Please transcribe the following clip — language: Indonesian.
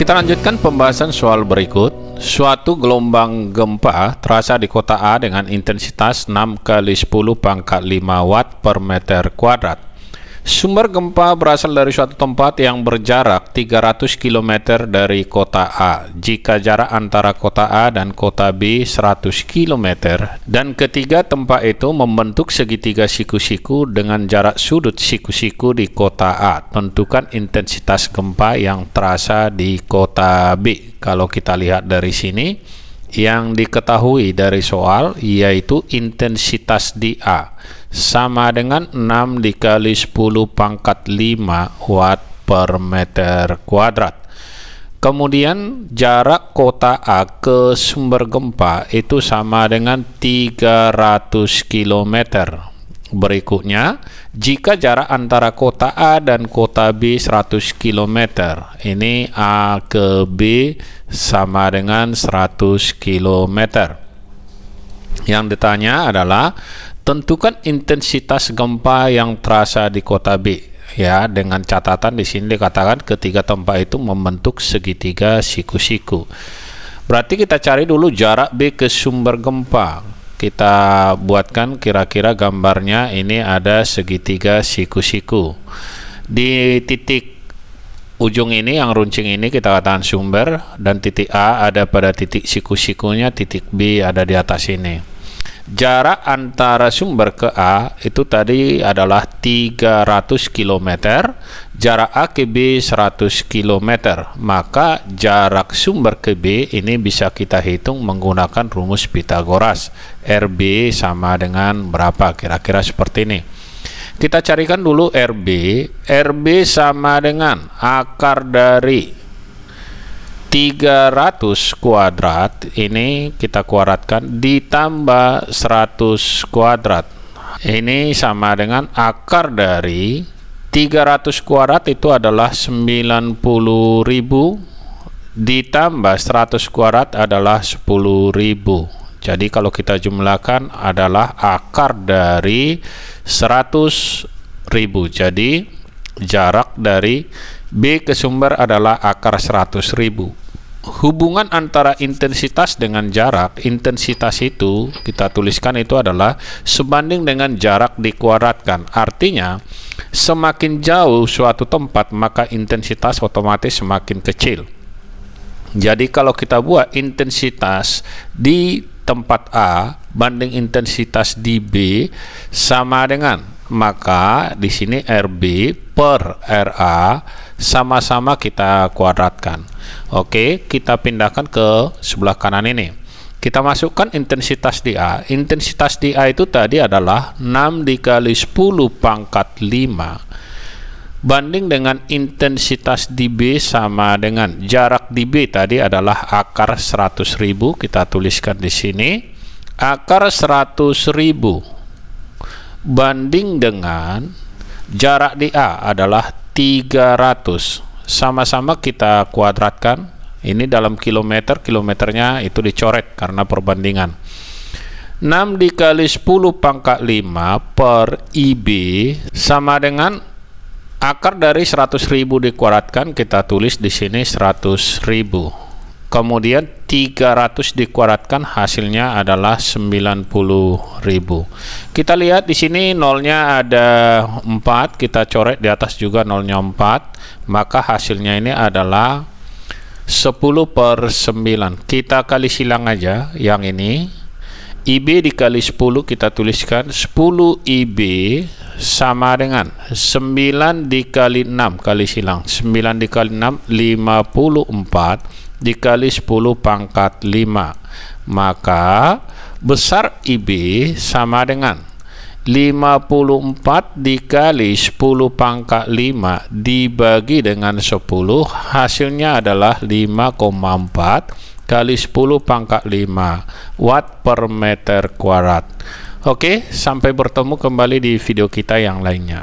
Kita lanjutkan pembahasan soal berikut. Suatu gelombang gempa terasa di kota A dengan intensitas 6 kali 10 pangkat 5 watt per meter kuadrat. Sumber gempa berasal dari suatu tempat yang berjarak 300 km dari kota A. Jika jarak antara kota A dan kota B 100 km dan ketiga tempat itu membentuk segitiga siku-siku dengan jarak sudut siku-siku di kota A, tentukan intensitas gempa yang terasa di kota B. Kalau kita lihat dari sini, yang diketahui dari soal yaitu intensitas di A sama dengan 6 dikali 10 pangkat 5 watt per meter kuadrat. Kemudian jarak kota A ke sumber gempa itu sama dengan 300 km. Berikutnya, jika jarak antara kota A dan kota B 100 km, ini A ke B sama dengan 100 km. Yang ditanya adalah tentukan intensitas gempa yang terasa di kota B. Ya, dengan catatan di sini dikatakan ketiga tempat itu membentuk segitiga siku-siku. Berarti kita cari dulu jarak B ke sumber gempa. Kita buatkan kira-kira gambarnya, ini ada segitiga siku-siku. Di titik ujung ini, yang runcing ini kita katakan sumber, dan titik A ada pada titik siku-sikunya, titik B ada di atas ini. Jarak antara sumber ke A itu tadi adalah 300 km, jarak A ke B 100 km, maka jarak sumber ke B ini bisa kita hitung menggunakan rumus Pythagoras. RB sama dengan berapa? Kira-kira seperti ini. Kita carikan dulu RB. RB sama dengan akar dari 300 kuadrat, ini kita kuadratkan, ditambah 100 kuadrat. Ini sama dengan akar dari 300 kuadrat itu adalah 90.000 ditambah 100 kuadrat adalah 10.000. Jadi kalau kita jumlahkan adalah akar dari 100.000. Jadi jarak dari B ke sumber adalah akar 100.000. Hubungan antara intensitas dengan jarak, intensitas itu kita tuliskan itu adalah sebanding dengan jarak dikuadratkan. Artinya, semakin jauh suatu tempat, maka intensitas otomatis semakin kecil. Jadi kalau kita buat intensitas di tempat A banding intensitas di B sama dengan, maka di sini RB per RA sama-sama kita kuadratkan. Oke, kita pindahkan ke sebelah kanan ini. Kita masukkan intensitas di A. Intensitas di A itu tadi adalah 6 dikali 10 pangkat 5 banding dengan intensitas di B sama dengan jarak di B tadi adalah akar 100.000. Kita tuliskan di sini akar 100.000 banding dengan jarak di A adalah 300, sama-sama kita kuadratkan. Ini dalam kilometer, kilometernya itu dicoret karena perbandingan. 6 dikali 10 pangkat 5 per IB sama dengan akar dari 100.000 dikuadratkan, kita tulis di sini 100.000. Kemudian 300 dikuadratkan, hasilnya adalah 90.000. Kita lihat di sini nolnya ada 4, kita coret di atas juga nolnya 4, maka hasilnya ini adalah 10/9. Kita kali silang aja yang ini. IB dikali 10 kita tuliskan 10 IB sama dengan 9 dikali 6 kali silang 9 dikali 6 54 dikali 10 pangkat 5, maka besar IB sama dengan 54 dikali 10 pangkat 5 dibagi dengan 10, hasilnya adalah 5,4 kali 10 pangkat 5 watt per meter kuadrat. Oke, sampai bertemu kembali di video kita yang lainnya.